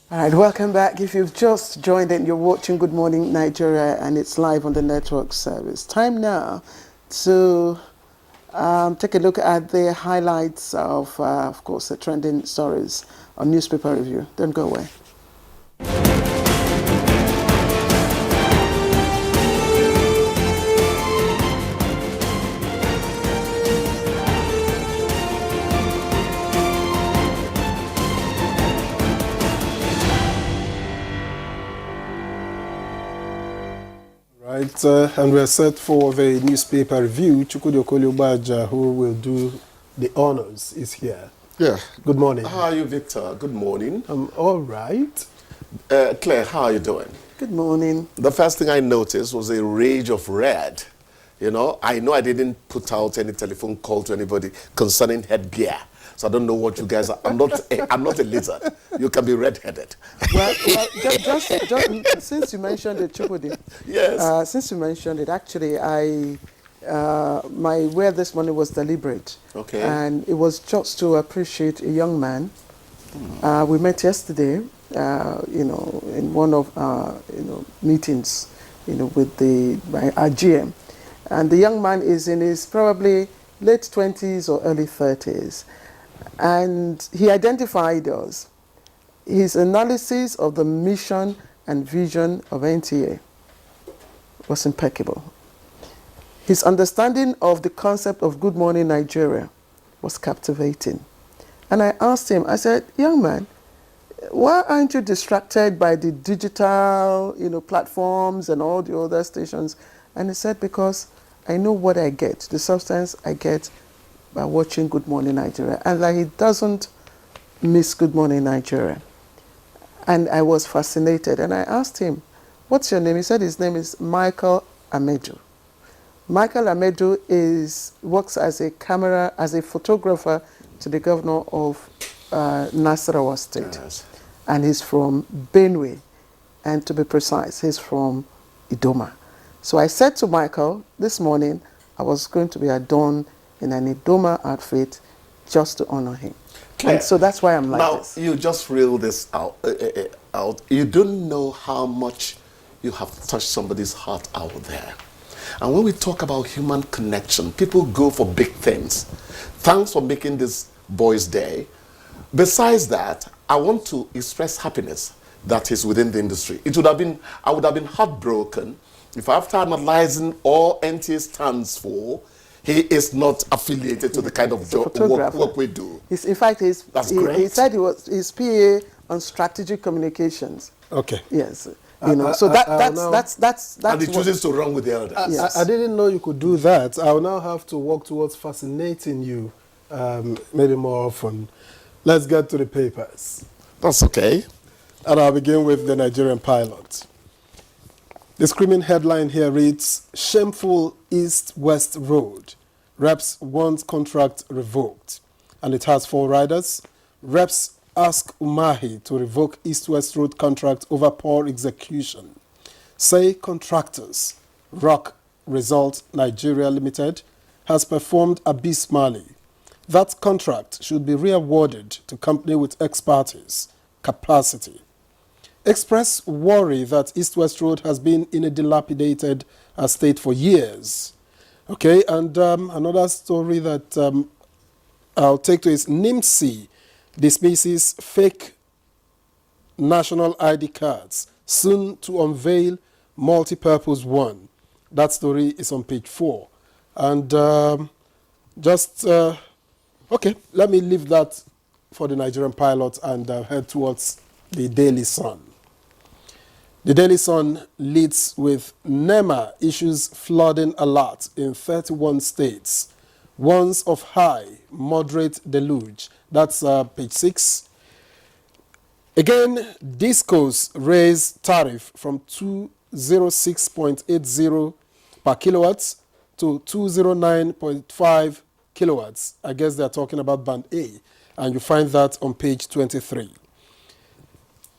All right, welcome back. If you've just joined in, you're watching Good Morning Nigeria, and it's live on the network service. Time now to take a look at the highlights of course, the trending stories on Newspaper Review. Don't go away. Right, and we're set for the newspaper review. Chukwudi Okoli-Ubaja, who will do the honors, is here. Yeah. Good morning. How are you, Victor? Good morning. I'm all right. Claire, how are you doing? Good morning. The first thing I noticed was a rage of red. You know I didn't put out any telephone call to anybody concerning headgear. So I don't know what you guys are. I'm not a lizard. You can be red-headed. Well, just since you mentioned it, Chukwudi. Yes. Since you mentioned it, actually, my wear this morning was deliberate. Okay. And it was just to appreciate a young man. We met yesterday, in one of our, meetings, with our GM. And the young man is in his probably late 20s or early 30s. And he identified us. His analysis of the mission and vision of NTA was impeccable. His understanding of the concept of Good Morning Nigeria was captivating. And I asked him, I said, young man, why aren't you distracted by the digital, platforms and all the other stations? And he said, because I know what I get, the substance I get by watching Good Morning Nigeria. And he doesn't miss Good Morning Nigeria. And I was fascinated. And I asked him, what's your name? He said his name is Michael Amedu. Michael Amedu works as a photographer to the governor of Nasarawa State. Yes. And he's from Benue. And to be precise, he's from Idoma. So I said to Michael this morning, I was going to be adorned in an Idoma outfit just to honor him. Claire, and so that's why I'm like this. Now, you just reeled this out. You don't know how much you have touched somebody's heart out there. And when we talk about human connection, people go for big things. Thanks for making this Boys' Day. Besides that, I want to express happiness that is within the industry. I would have been heartbroken if after analyzing all NTA stands for, he is not affiliated to the kind of work we do. In fact, he said he's PA on strategic communications. Okay. Yes. So that's and he chooses to run with the elders. Yes. I didn't know you could do that. I will now have to work towards fascinating you maybe more often. Let's get to the papers. That's okay. And I'll begin with the Nigerian pilot. The screaming headline here reads, Shameful East-West Road. Reps want contract revoked. And it has 4 riders. Reps ask Umahi to revoke East-West Road contract over poor execution. Say contractors. Rock Result Nigeria Limited has performed abysmally. That contract should be re-awarded to company with expertise, capacity. Express worry that East-West Road has been in a dilapidated state for years. Okay, and another story that I'll take to is NIMC dismisses fake national ID cards, soon to unveil multi-purpose one. That story is on page 4. And okay, let me leave that for the Nigerian pilot and head towards the Daily Sun. The Daily Sun leads with NEMA issues flooding alert in 31 states. Warns of high, moderate deluge. That's page 6. Again, Discos raise tariff from 206.80 per kilowatts to 209.5 kilowatts. I guess they're talking about band A. And you find that on page 23.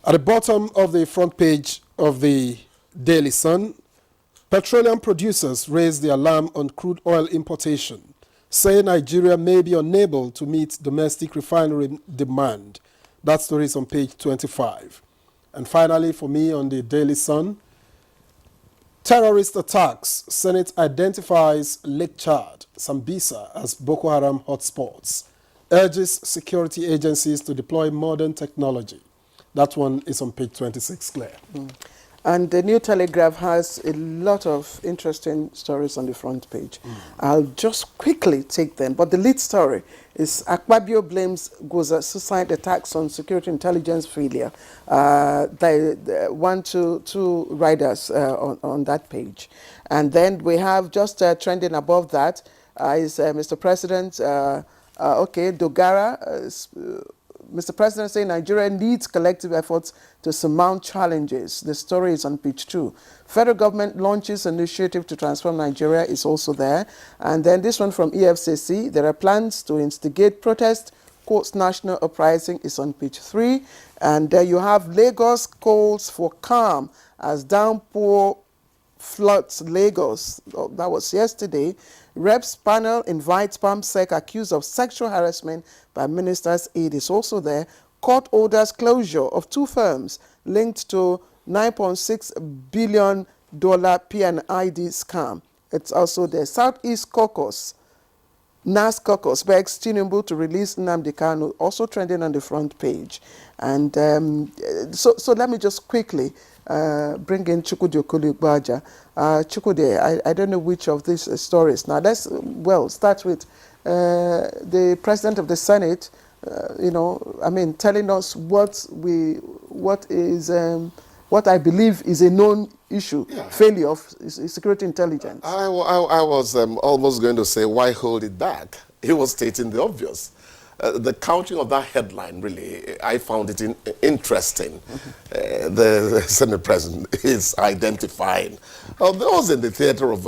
At the bottom of the front page of the Daily Sun, petroleum producers raise the alarm on crude oil importation, say Nigeria may be unable to meet domestic refinery demand. That story is on page 25. And finally, for me on the Daily Sun, terrorist attacks. Senate identifies Lake Chad, Sambisa as Boko Haram hotspots. Urges security agencies to deploy modern technology. That one is on page 26, Claire. And the New Telegraph has a lot of interesting stories on the front page. I'll just quickly take them. But the lead story is Akpabio blames Goza suicide attacks on security intelligence failure. Two riders on that page. And then we have just trending above that is Mr. President, Dogara, Mr. President saying Nigeria needs collective efforts to surmount challenges. The story is on page 2. Federal government launches initiative to transform Nigeria is also there. And then this one from EFCC, there are plans to instigate protest, quotes national uprising is on page 3. And there you have Lagos calls for calm as downpour floods Lagos. Oh, that was yesterday. Reps panel invites PAMSEC accused of sexual harassment by minister's aide is also there. Court orders closure of 2 firms linked to $9.6 billion PNID scam. It's also there. Southeast Caucus, NAS Caucus begs Tinubu to release Nnamdi Kanu, also trending on the front page. And so let me just quickly bring in Chukwudi Okoli-Igboaja. Chukwudi, I don't know which of these stories. Now let's, start with the President of the Senate, telling us what I believe is a known issue, failure of security intelligence. I was almost going to say, why hold it back? He was stating the obvious. The counting of that headline, really, I found it interesting. The Senate President is identifying. Those in the theater of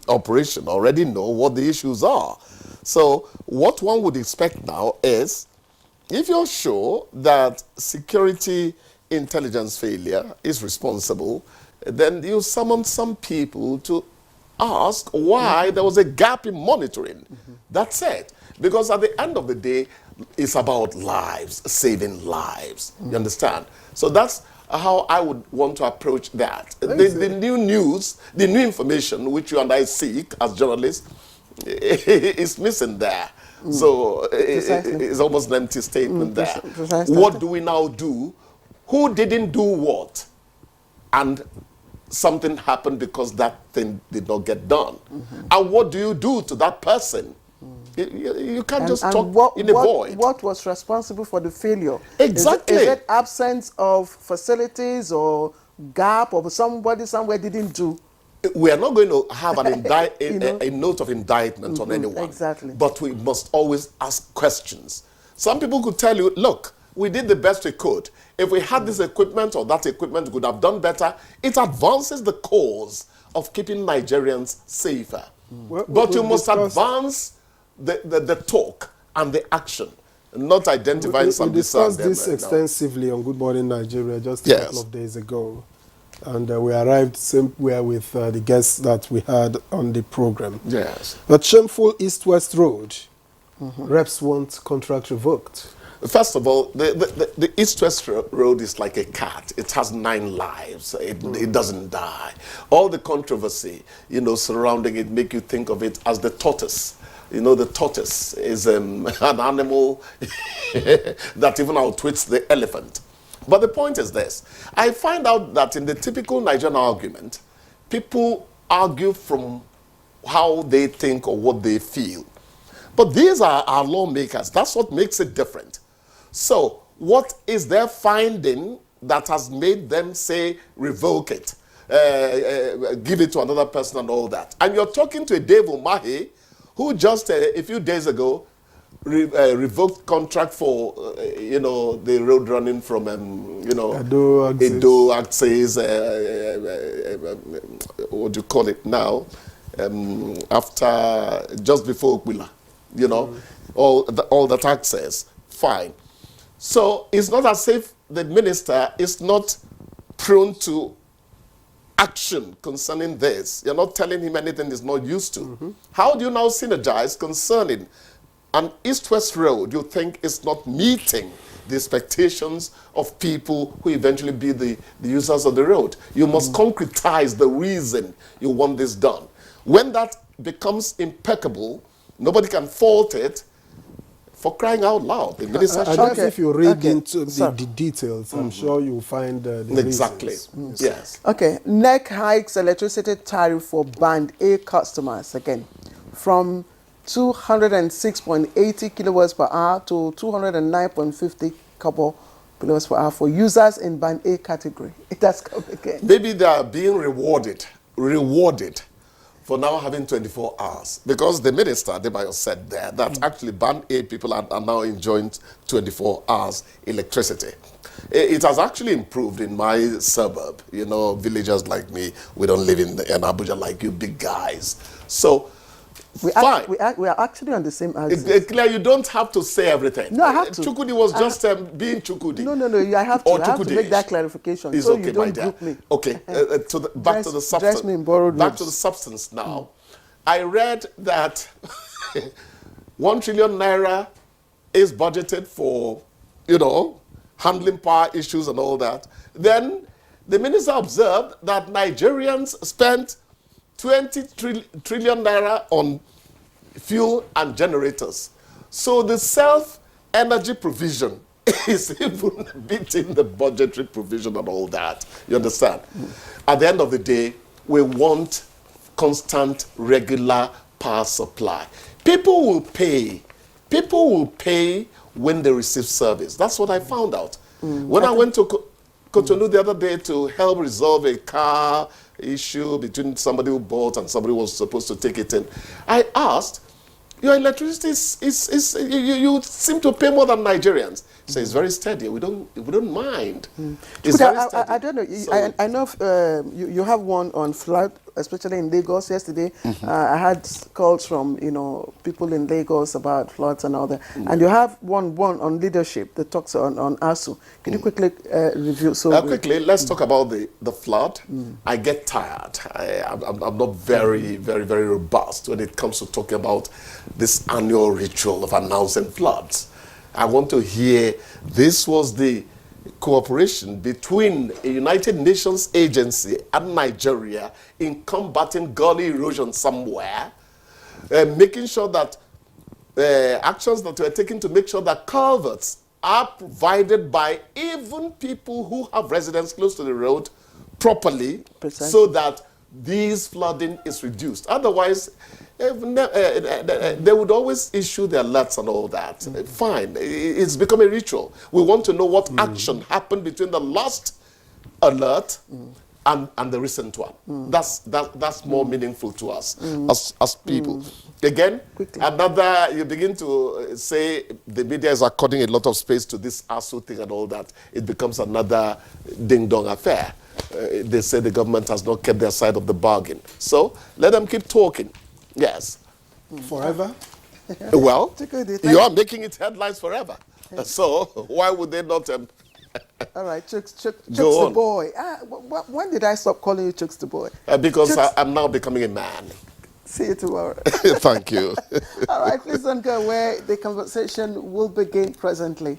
operation already know what the issues are. So what one would expect now is, if you're sure that security intelligence failure is responsible, then you summon some people to ask why there was a gap in monitoring. That's it. Because at the end of the day, it's about lives, saving lives. You understand? So that's how I would want to approach that. The new news, the new information which you and I seek as journalists is missing there. So it's almost an empty statement there. What do we now do? Who didn't do what? And something happened because that thing did not get done. And what do you do to that person? You can't just talk in a void. What was responsible for the failure? Exactly. Is it absence of facilities or gap or somebody somewhere didn't do? We are not going to have an a note of indictment on anyone. Exactly. But we must always ask questions. Some people could tell you, look, we did the best we could. If we had this equipment or that equipment, we could have done better. It advances the cause of keeping Nigerians safer. But you must advance the talk and the action, not identifying something. We discussed this extensively on Good Morning Nigeria just a couple of days ago. And we arrived somewhere with the guests that we had on the program. Yes. But shameful East-West Road, reps want contract revoked. First of all, the East-West Road is like a cat. It has 9 lives. It doesn't die. All the controversy, surrounding it make you think of it as the tortoise. The tortoise is an animal that even outwits the elephant. But the point is this. I find out that in the typical Nigerian argument, people argue from how they think or what they feel. But these are our lawmakers. That's what makes it different. So what is their finding that has made them say, revoke it, give it to another person and all that? And you're talking to a Dave Umahi who just a few days ago revoked contract for, the road running from, Edo Access, what do you call it now, just before Okpila, all that access, fine. So it's not as if the minister is not prone to action concerning this. You're not telling him anything he's not used to. How do you now synergize concerning an East-West road you think is not meeting the expectations of people who eventually be the users of the road. You must concretize the reason you want this done. When that becomes impeccable, nobody can fault it. For crying out loud, the minister I should. guess if you read Okay. into the details, I'm sure you'll find the Exactly. reasons. Yes. Okay, NEC hikes electricity tariff for Band A customers again from 206.80 kilowatts per hour to 209.50 kilowatts per hour for users in Band A category. It has come again. Maybe they are being rewarded for now having 24 hours. Because the minister, Adebayo, said there that actually Band A people are now enjoying 24 hours electricity. It has actually improved in my suburb. You know, villagers like me, we don't live in Abuja like you big guys. So, fine. We are actually on the same axis. Claire, you don't have to say everything. No, I have to. Chukudi was just being Chukudi. No, I have to. Or I have to Chukudi-ish. make that clarification. It's so okay, you don't my dear. group me. Okay, back to the substance. Dress me in borrowed Back robes. to the substance now. I read that 1 trillion naira is budgeted for, you know, handling power issues and all that. Then the minister observed that Nigerians spent 20 trillion naira on fuel and generators. So the self-energy provision is even beating the budgetary provision and all that. You understand? At the end of the day, we want constant, regular power supply. People will pay. People will pay when they receive service. That's what I found out. When I went to Cotonou the other day to help resolve a car issue between somebody who bought and somebody was supposed to take it in, I asked, your electricity you seem to pay more than Nigerians. So it's very steady. We don't mind. It's But very steady. I don't know. So- I know you have one on flood, especially in Lagos. Yesterday, I had calls from people in Lagos about floods and all that. And you have one on leadership that talks on ASU. Can you quickly review? So quickly, let's talk about the flood. I get tired. I'm not very, very, very robust when it comes to talking about this annual ritual of announcing floods. I want to hear this was the cooperation between a United Nations agency and Nigeria in combating gully erosion somewhere, making sure that actions that were taken to make sure that culverts are provided by even people who have residence close to the road properly, Precisely. so that this flooding is reduced. Otherwise, they would always issue their alerts and all that. Fine, it's become a ritual. We want to know what action happened between the last alert and the recent one. That's more meaningful to us as people. Again, you begin to say the media is according a lot of space to this ASU thing and all that. It becomes another ding-dong affair. They say the government has not kept their side of the bargain. So let them keep talking. Yes. Forever? Well, Chukudi, you are making it headlines forever. So why would they not? all right, Chooks Go the on. boy. When did I stop calling you Chooks the boy? Because Chooks- I'm now becoming a man. See you tomorrow. Thank you. All right, please don't go away. The conversation will begin presently.